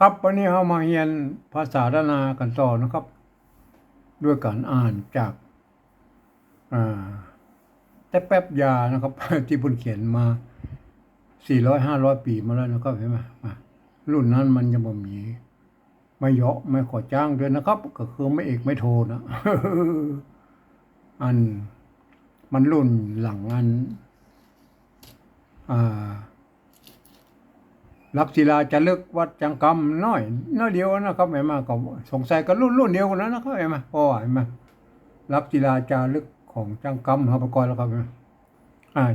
ครับวันนี้เรามาเรียนภาษาล้านนากันต่อนะครับ ด้วยการอ่านจากอ่าแต่แป๊บยานะครับ ที่เพิ่นเขียนมา400-500 ปีมาแล้วนะครับเห็นไหมรุ่นนั้นมันยังบ่มีไม่เหยาะไม่ขอจ้างด้วยนะครับ ก็คือไม่เอกไม่โทนะ อันมันรุ่นหลังอันอ่า ลักศิลาจะลึกวัดจังกำน้อยเดียวนะครับเห็นไหมก็สงสัยก็รุ่นเดียวกันนะครับเห็นไหมเพราะว่าเห็นไหมลักศิลาจารึกของจังกำหาปกรณ์แล้วครับเห็นไหม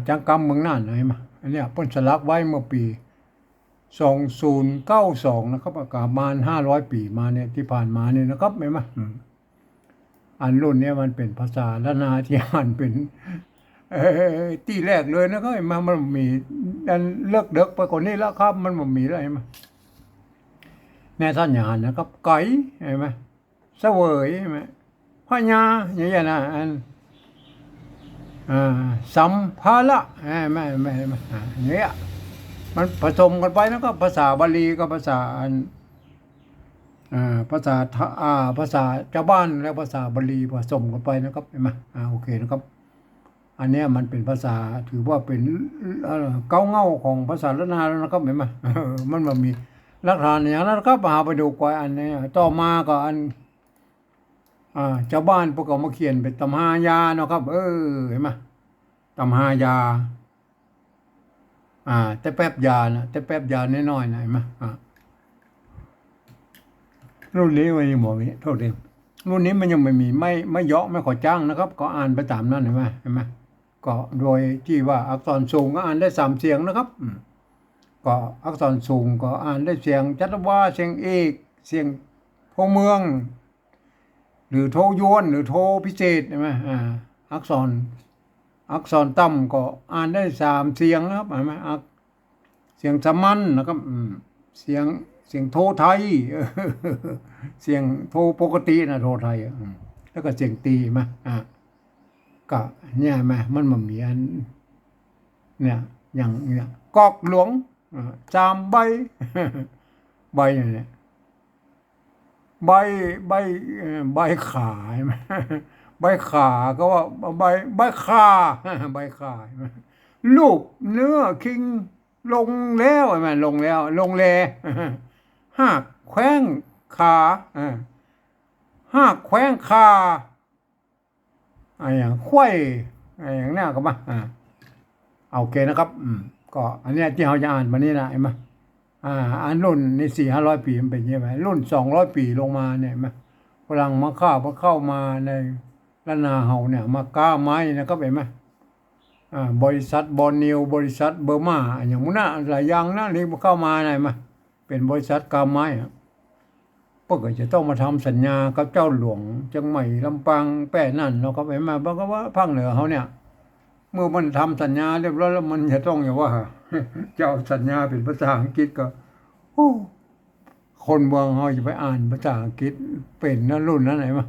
จังกำเมืองน่านเห็นไหมอันเนี้ยเพิ่นสลักไว้เมื่อปี2092นะครับประมาณ500 ปีมาเนี่ยที่ผ่านมาเนี่ยนะครับเห็นไหมอันรุ่นเนี้ยมันเป็นภาษาล้านนาที่อ่านเป็นที่แรกเลยนะครับเห็นไหมมันมีอันเลิกเด็กไปกว่านี้แล้วครับมันบ่มีแล้วเห็นไหม แม่ท่านอย่างนั้นนะครับไก่เห็นไหมเสวยเห็นไหมพญาอย่างเงี้ยนะอันสัมภาระไม่อย่างเงี้ยมันผสมกันไปนะครับภาษาบาลีกับภาษาอันภาษาภาษาชาวบ้านและภาษาบาลีผสมกันไปนะครับเห็นไหมโอเคนะครับอันเนี้ยมันเป็นภาษาถือว่าเป็นเก้าเง่าของภาษาล้านนาแล้วนะครับเห็นไหมมันมีหลักฐานอย่างนั้นครับหาไปดูก่อนอันนี้ต่อมาก็อันชาวบ้านพวกเขามาเขียนเป็นตำหายาเนาะครับเห็นไหมตำหายาแต่แป๊บยานะแต่แป๊บยาน้อยๆนะเห็นไหมรุ่นนี้มันยังบอกนี้โทษทีรุ่นนี้มันยังไม่มีไม่เยาะไม่ขอจ้างนะครับก็อ่านไปตามนั้นเห็นไหมก็โดยที่ว่าอักษรสูงก็อ่านได้3 เสียงนะครับก็อักษรสูงก็อ่านได้เสียงจัตวาเสียงเอกเสียงโทเมืองหรือโทยวนหรือโทพิเศษใช่ไหมอักษรต่ำก็อ่านได้3 เสียงนะครับเห็นไหมเสียงสามัญนะครับเสียงโทไทยเสียงโทปกตินะโทไทยแล้วก็เสียงตีมาก็เนี่ยไหมมันมีอันเนี่ยอย่างเนี่ยกอกหลวง3 ใบ ใบเนี่ยใบใบใบขาใช่ไหมใบขาก็ว่าใบขาใบขารูปเนื้อคิงลงแล้วใช่ไหมลงแล้วลงแลหักแขว้งขาหักแขว้งขาอย่างไขว้อย่างนี้ก็มาโอเคนะครับก็อันนี้ที่เราจะอ่านมานี่นะเห็นไหมอันรุ่นใน400-500 ปีมันเป็นยังไงรุ่น200 ปีลงมาเนี่ยไหมฝรั่งมาเข้ามาในล้านนาเฮาเนี่ยมาก้าไม้นะครับเห็นไหมบริษัทบอร์นิวบริษัทเบอร์มาอย่างมุนะหลายอย่างนะนี่เข้ามาไหนมาเป็นบริษัทก้าไม้พวกก็จะต้องมาทำสัญญากับเจ้าหลวงเชียงใหม่ลำปางแป้นั่นเราก็เห็นไหมบอกว่าภาคเหนือเขาเนี่ยเมื่อมันทำสัญญาเรียบร้อยแล้วมันจะต้องอย่างว่าเจ้าสัญญาเป็นภาษาอังกฤษก็คนเมืองเขาจะไปอ่านภาษาอังกฤษเป็นนั่นรุ่นนั้นไหนมา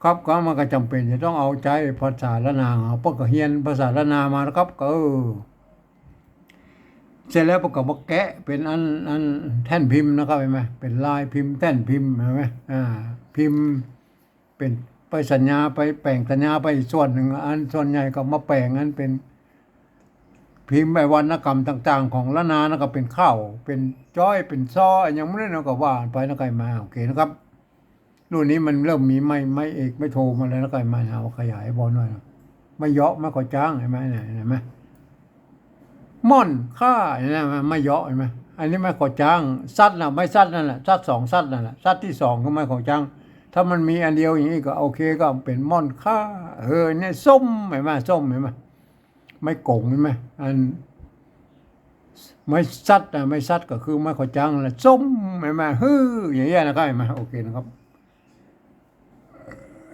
ครับก็มันก็จำเป็นจะต้องเอาใจภาษาละนาเอาพวกก็เรียนภาษาละนามาแล้วครับก็เสร็จแล้วพวกก็มาแกะเป็นอันแท่นพิมพ์นะครับเห็นไหมเป็นลายพิมพ์แท่นพิมพ์เห็นไหมพิมพ์เป็นไปสัญญาไปแปลงสัญญาไปส่วนหนึ่งอันส่วนใหญ่ก็มาแปลงอันเป็นพิมพ์ใบวรรณกรรมต่างๆของละนานะก็เป็นข้าวเป็นจ้อยเป็นซ้ออย่างไม่ได้นะก็ว่าไปนะไก่มาโอเคนะครับรุ่นนี้มันเริ่มมีไม่เอกไม่โทมาแล้วนะไก่มาเอาขยายบอลหน่อยไม่เยาะไม่ก่อจ้างเห็นไหมเห็นไหมม่อนค่าเห็นไหมไม่เยาะเห็นไหมอันนี้ไม่ก่อจ้างซัดนะไม่ซัดนั่นแหละซัด2 ซัดนั่นแหละซัดที่2ก็ไม่ก่อจ้างถ้ามันมีอันเดียวอย่างนี้ก็โอเคก็เป็นม่อนค่าเนี่ยส้มเห็นไหมส้มเห็นไหมไม่โกงเห็นไหมอันไม่ซัดนะไม่ซัดก็คือไม่ขอจังละส้มเห็นไหมอย่างเงี้ยนะครับเห็นไหมโอเคนะครับ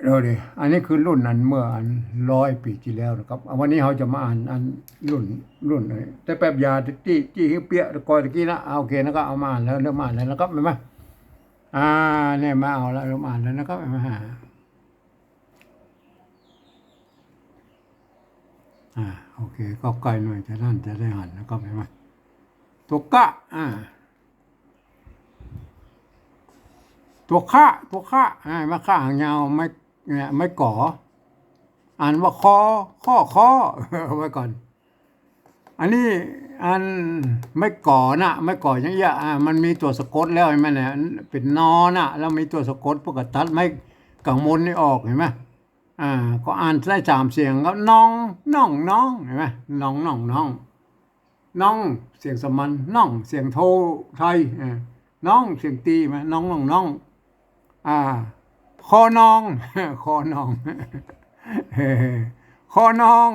ดูดิอันนี้คือรุ่นนั้นเมื่ออัน100 ปีที่แล้วนะครับวันนี้เราจะมาอ่านอันรุ่นแต่แป๊บยาที่เปียกก่อนตะกี้นะโอเคนะครับเอามาอ่านแล้วเริ่มอ่านแล้วนะครับเห็นไหมเนี่ยมาเอาแล้วเริ่มอ่านแล้วนะครับเห็นไหมโอเคก็ใกล้หน่อยจะนั่นจะได้หันนะครับเห็นไหมตัวกะ ตัวข้าไม่ข้าหางยาวไม่เนี่ยไม่ก่ออ่านว่าข้อเอาไว้ก่อน อันนี้อันไม่ก่อนะไม่ก่ออย่างเงี้ยมันมีตัวสะกดแล้วเห็นไหมเนี่ยเป็นนอนะแล้วมีตัวสะกดปกติตัดไม่กังมนนี่ออกเห็นไหมก็อ่านได้สามเสียงก็น้องเห็นไหมน้องเสียงสมัญน้องเสียงโทไทยน้องเสียงตีไหมน้องอ่าคอน้องคอน้องเออคอน้อง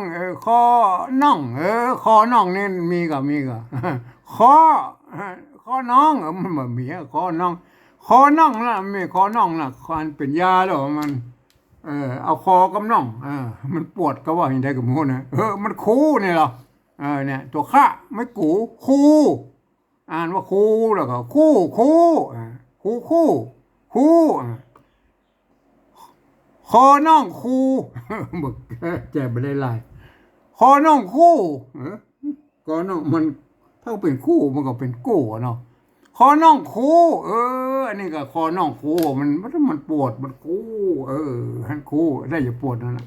คอน้องคอน้องนี่มีก็คอคอน้องมันบ่มีคอน้องคอน้องละมีคอน้องละคันเป็นยาแล้วมันเอาคอกับน้องมันปวดก็ว่าอย่างใดกับหมูนะมันคูนี่เหรอเนี่ยตัวข้าไม่กูคูอ่านว่าคูแล้วก็คูคอน้องคูบึกแจบไปได้หลายคอน้องคูคอน้องมันถ้าเป็นคู่มันก็เป็นกู้อะเนาะคอน้องคูอันนี้ก็คอน้องคูมันปวดมันคูหันคูได้อย่าปวดนั่นแหละ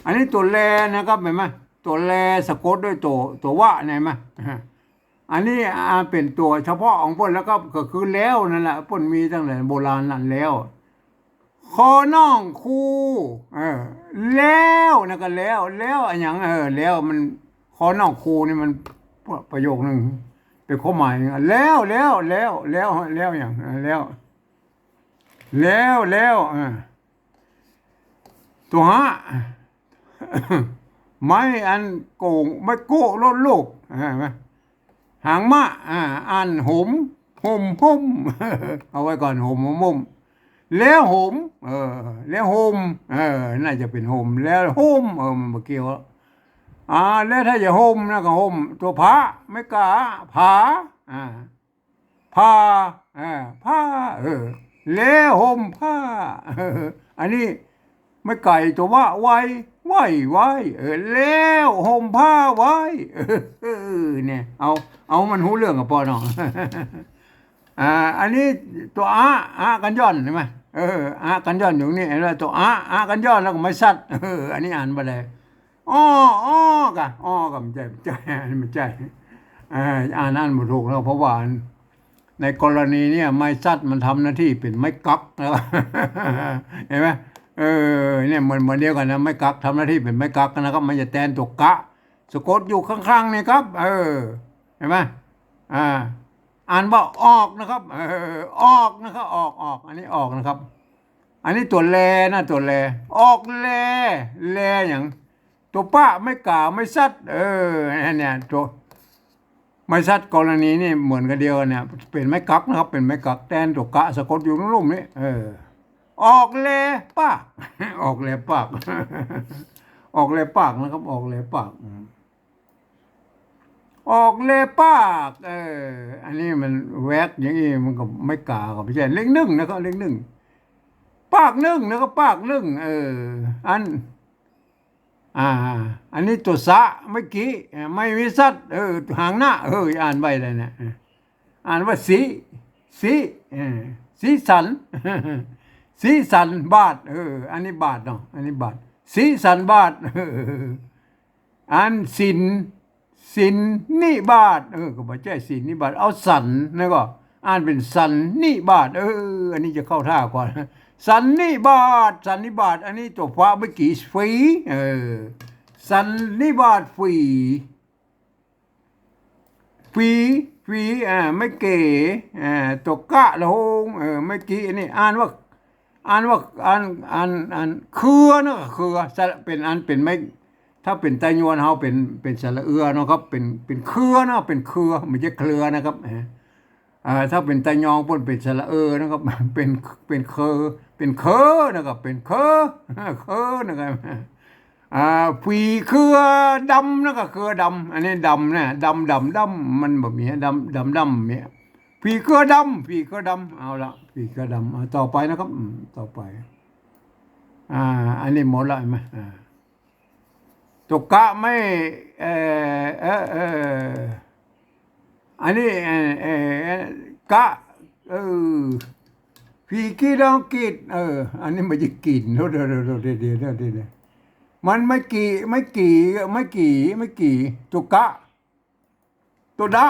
อันนี้ตัวแลนะครับเห็นไหมตัวแลสะกดด้วยตัววะเห็นไหมอันนี้เป็นตัวเฉพาะของพนแล้วก็คือแล้วนั่นแหละพนมีตั้งแต่โบราณนั่นแล้วคอน้องคูแล้วนะก็แล้วอันอย่างแล้วมันคอน้องคูนี่มันประโยคหนึ่งเป็นข้อหมายแล้วอย่างแล้วตัวฮะไม้อันโกงไม่โก้ลดโลกไหมหางมะอันหมเอาไว้ก่อนหมแล้วแล้วน่าจะเป็นแล้วมันบ่เกี่ยวแล้วถ้าจะนะก็ตัวพระไม่กาผาผ้าแล้วผ้าอันนี้ไม่ไก่ตัวว่าไว้แล้วผ้าไว้เนี่ยเอามันหูเรื่องกับปอน้องอันนี้ตัวกันย้อนใช่ไหมกันย้อนอยู่นี่แล้วตัวกันย้อนแล้วก็ไม่ซัดอันนี้อ่านไปเลยอ้อกะมันใจอันนี้มันใจอ่านบ่ถูกแล้วเพราะว่าในกรณีเนี่ยไม้ซัดมันทำหน้าที่เป็นไม้กักแล้วเห็นไหมเนี่ยเหมือนเดียวกันนะไม้กักทำหน้าที่เป็นไม้กักนะครับมันจะแทนตัวกะสะกดอยู่ข้างๆนี่ครับเห็นไหมอ่านว่าออกนะครับออกนะครับออกอันนี้ออกนะครับอันนี้ตัวแลนะตัวแลออกแลอย่างตัวป้าไม่กล่าวไม่ซัดเนี่ยตัวไม่ซัดกรณีนี่เหมือนกันเดียวเนี่ยเป็นไม้กักนะครับเป็นไม้กักแทนตัวกะสะกดอยู่รุ่มนี้ออกแลปากออกแลปากออกแลปากนะครับออกแลปากออกเลยปากอันนี้มันแวกอย่างนี้มันก็ไม่กล้าก็ไม่ใช่เล็กนึ่งนะครับเล็กนึ่งปากนึ่งนะครับปากนึ่งอันนี้ตัวสะเมื่อกี้ไม่มีสัตว์หางหน้าอ่านไปเลยนะอ่านว่าสีสันสีสันบาทอันนี้บาทเนาะอันนี้บาทสีสันบาทอันสินนิบาทก็บ่ใช่สินนิบาทเอาสันนะก็อ่านเป็นสันนิบาทอันนี้จะเข้าท่าก่อนสันนิบาทอันนี้ตัวฟ้าเมื่อกี้ฝีสันนิบาทฝีไม่เก๋ตัวกะละหงไม่กี้อันนี้อ่านว่าเครือนะเครือเป็นอันเป็นไม่ถ้าเป็นไตยวนเฮาเป็นสระเอือเนาะครับเป็นเครือนะเป็นเครือไม่ใช่เครือนะครับถ้าเป็นไตยองพุ่นเป็นสระนะครับเป็นเคอนะครับเป็นเคอนะครับฝีเครือดำนะครับเครือดำอันนี้ดำนะดำมันแบบนี้ดำเนี่ยฝีเครือดำเอาละฝีเครือดำต่อไปนะครับต่อไปอันนี้หมดละไหมตัวกะไม่อันนี้กะ ผีขี้ดองกีดอันนี้มันจะกินเดี๋ยวมันไม่กี่ตุกะตัวดะ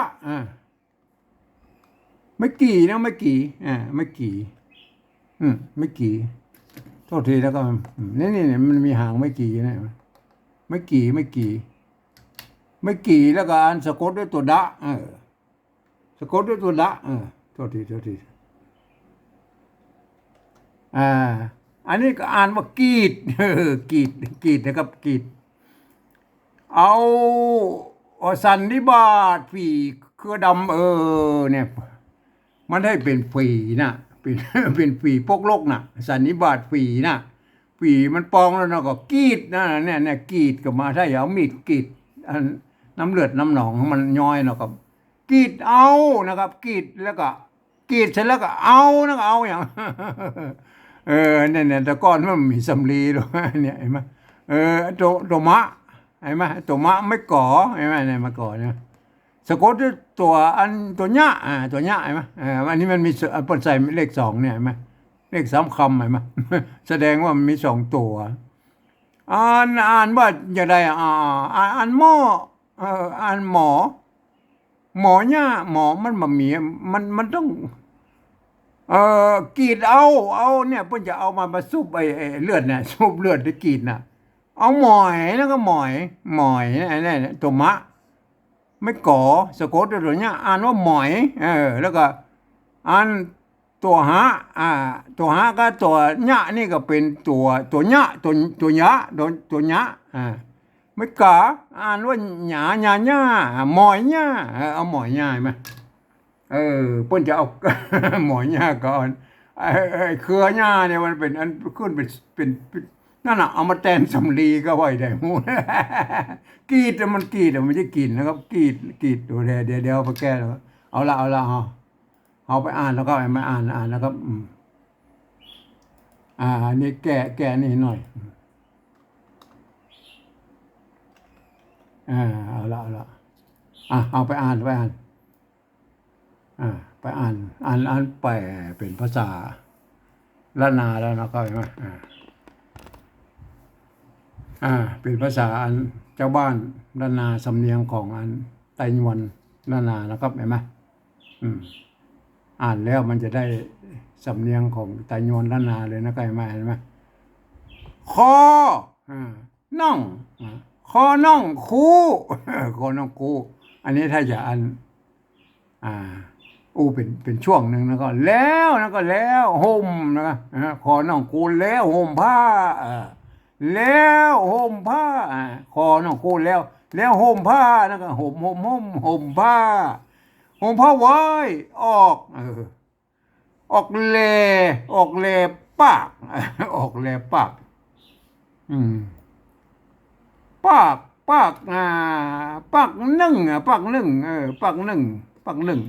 ไม่กี่นะไม่กี่ไม่กี่ไม่กี่โทษทีแล้วก็นี่มันมีหางไม่กี่นะไม่กี่แล้วก็อันสะกดด้วยตัวดะสะกดด้วยตัวดะโทษทีอันนี้ก็อ่านว่ากีดกีดนะครับกีดเอาสันนิบาตฝีเครือดำเนี่ยมันให้เป็นฝีนะเป็นฝีปกลกนะสันนิบาตฝีนะฝีมันปองแล้วก็กีดนะเนี่ยกีดก็มาถ้าอย่าเอามีดกีดน้ำเลือดน้ำหนองมันย้อยนะครับกีดเอานะครับกีดแล้วก็กีดเสร็จแล้วก็เอานะเอาอย่างเนี่ยแต่ก่อนมันมีสำลีหรอเนี่ยเห็นไหมตัวมะเห็นไหมตัวมะไม่ก่อเห็นไหมเนี่ยมาก่อเนี่ยสะกดด้วยตัวตัวเนี้ยตัวเนี้ยเห็นไหมอันนี้มันมีปนใส่เลข2เนี่ยเห็นไหมเลข3คำเห็นไหมแสดงว่ามันมี2ตัวอ่านว่าอย่างไรอ่านหม้ออ่านหมอเนี่ยหมอมันบะหมี่มันต้องกรีดเอาเนี่ยเพิ่นจะเอามาซุบไอ้เลือดเนี่ยซุบเลือดที่กรีดน่ะเอาหมอยแล้วก็หมอยนี่ตัวมะไม่ก่อสะกดตัวเนี้ยอ่านว่าหมอยแล้วก็อ่านตัวหะตัวหะก็ตัวญะนี่ก็เป็นตัวญะตัวญะตัวญะไม่กะอ่านว่าหญาหมอยญะเอาหมอยญะมั้ยเพิ่นจะเอาหมอหญ้าก่อนเครือหญ้าเนี่ยมันเป็นอันขึ้นเป็นนั่นน่ะเอามาแทนสำลีก็ไว้ได้หมู่กรีดมันกรีดมันจะกินนะครับกรีดตัวเดี๋ยวไปแก้แล้วเอาละเอาไปอ่านแล้วก็มาอ่านแล้วก็นี่แก้นี่หน่อยเอาละเอาไปอ่านไปอ่านแปลเป็นภาษาละนาแล้วนะก็เห็นไหมเป็นภาษาอันเจ้าบ้านละนาสำเนียงของอันไต้หวันละนานะครับเห็นไหมอ่านแล้วมันจะได้สำเนียงของไต้หวันละนาเลยนะก็เห็นไหมคอน่องคอน่องคู่คอน่องคู่อันนี้ถ้าจะอันเป็นช่วงหนึ่งแล้วก็แล้วห่มนะขอน้องกูแล้วห่มผ้าแล้วห่มผ้าขอน้องกูแล้วห่มผ้านะก็ห่มผ้าไว้ออกเลปากออกเลปากปากปากนึ่งปากนึ่งปากนึ่งปากนึ่ง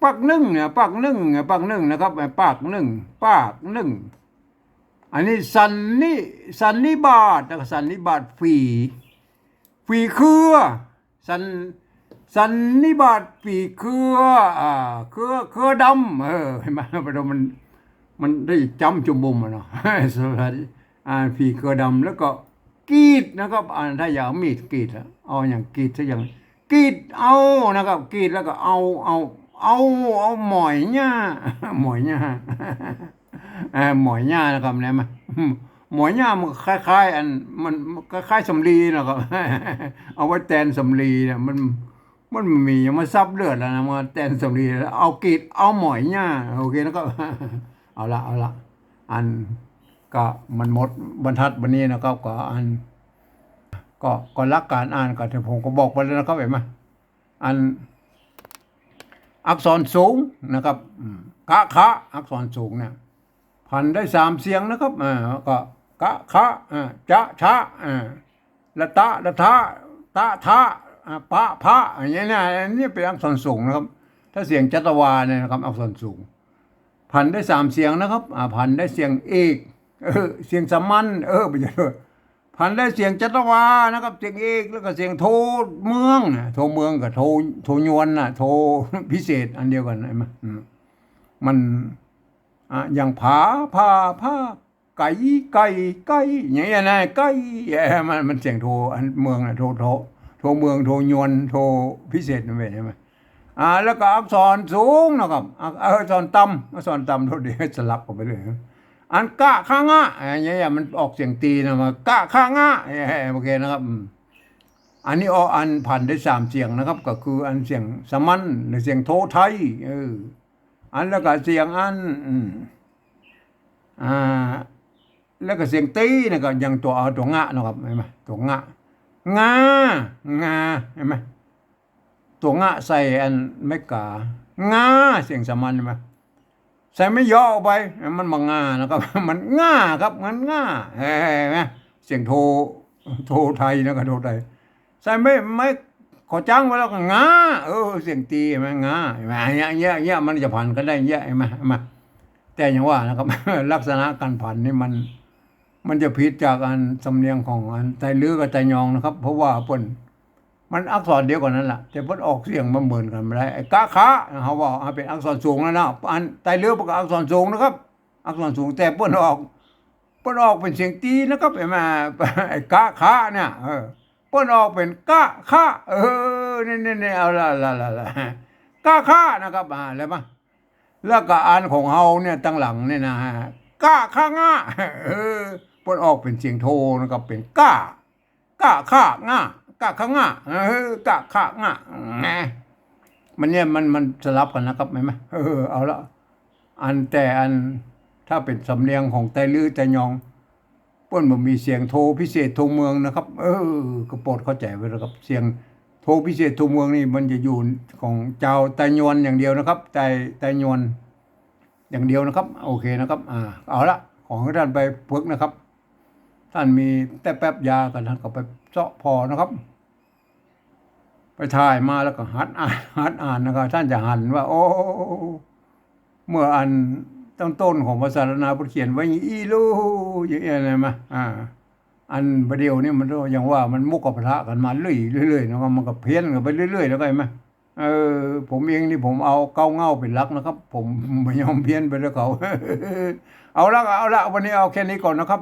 ปากนึ่งเนี่ยปากนึ่งนะครับปากนึ่งอันนี้สันนิบาตสันนิบาตฝีเครือสันนิบาตฝีเครือดำเห็นไหมมันได้จำจุ่มบุมเนาะสวัสดีฝีเครือดำแล้วก็กรีดนะครับถ้าอยากมีดกรีดเอาอย่างกรีดซะอย่างกรีดเอานะครับกรีดแล้วก็เอาหมอยหญ้าหมอยหญ้านะครับเนี่ยมั้ยหมอยหญ้ามันคล้ายๆอันมันคล้ายๆสำลีนะครับเอาไว้แทนสำลีเนี่ยมันมีมาซับเลือดแล้วนะมาแทนสำลีเอากรีดเอาหมอยหญ้าโอเคแล้วก็เอาละอันก็มันหมดบรรทัดวันนี้นะครับก็อันก็รักการอ่านก็ที่ผมก็บอกไปแล้วนะครับเห็นไหมอันอักษรสูงนะครับคะอักษรสูงเนี่ยพันได้3เสียงนะครับก็คะจะชะละตะตะทะปะพะอย่างเงี้ยนี่เป็นอักษรสูงนะครับถ้าเสียงจัตวาเนี่ยนะครับอักษรสูงพันได้3เสียงนะครับพันได้เสียงเอกเสียงสามัญไปเจอ พันได้เสียงจัตวานะครับเสียงเอกแล้วก็เสียงโทเมืองนะโทเมืองกับโทยวนนะโทพิเศษอันเดียวกันไอ้มันอย่างผาไก่ไก่อย่างเงี้ยนะไก่มันเสียงโทอันเมืองนะโทเมืองโทยวนโทพิเศษนั่นเองใช่ไหมแล้วก็อักษรสูงนะครับอักษรต่ำโทษดีสลับกันไปเลยอันกะข้างะอย่างเงี้ยมันออกเสียงตีนะมากะข้างะโอเคนะครับอันนี้อันผ่านได้3เสียงนะครับก็คืออันเสียงสมัญหรือเสียงโทไทยอันแล้วก็เสียงอันแล้วก็เสียงตีนะก็ยังตัวงะนะครับเห็นไหมตัวงะงเห็นไหมตัวงะใส่อันไม่กางาเสียงสมัญใช่ไหมใส่ไม่ย่อออกไปมันมางานะครับมันง่าครับมันง่าเห็นไหมเสียงโทไทยนะก็โทไทยใส่ไม่ขอจ้างไว้แล้วก็งาเสียงตีไหมงาเห็นไหมเงี้ยมันจะผ่านกันได้เงี้ยเห็นไหมแต่อย่างว่านะครับ ลักษณะการผ่านนี่มันจะผิดจากอันสำเนียงของอันไตลื้อกับไตยองนะครับเพราะว่าเปิ้นมันอักษรเดียวกันนั่นแหละแต่เปิ้นออกเสียงมันเหมือนกันไม่ได้ไอ้กะคะเขาว่าเป็นอักษรสูงแล้วนะอันไตลื้อเป็นอักษรสูงนะครับอักษรสูงแต่เปิ้นออกเป็นเสียงตีนะครับไอ้กะคะเนี่ยเปิ้นออกเป็นกะคะนี่เอาละกะคะนะครับแล้วมาแล้วก็อันของเฮาเนี่ยตั้งหลังเนี่ยนะกะคะงะเปิ้นออกเป็นเสียงโทนะครับเป็นกะคะงะกะคะงะกะคะงะมันเนี่ยมันสลับกันนะครับเห็นไหมเอาละแต่ถ้าเป็นสำเนียงของไตลื้อไตยองเปิ้นบ่มีเสียงโทพิเศษโทเมืองนะครับก็โปรดเข้าใจไว้นะครับเสียงโทพิเศษโทเมืองนี่มันจะอยู่ของเจ้าไตยวนอย่างเดียวนะครับไตยวนอย่างเดียวนะครับโอเคนะครับเอาละของท่านไปฝึกนะครับท่านมีแต่แป๊บยากันท่านก็ไปเจาะพอนะครับไปถ่ายมาแล้วก็หัดอ่านนะครับท่านจะหันว่าโอ้เมื่ออันต้นของภาษานาพุทธเขียนไว้อีลูอย่างนี้อะไรมาอันประเดี๋ยวนี่มันอย่างว่ามันมุกกับพระกันมาเรื่อยๆนะครับมันก็เพี้ยนกันไปเรื่อยๆแล้วก็เห็นไหมผมเองนี่ผมเอาเก้าเง่าเป็นหลักนะครับผมไม่ยอมเพี้ยนไปแล้วเขาเอาละวันนี้เอาแค่นี้ก่อนนะครับ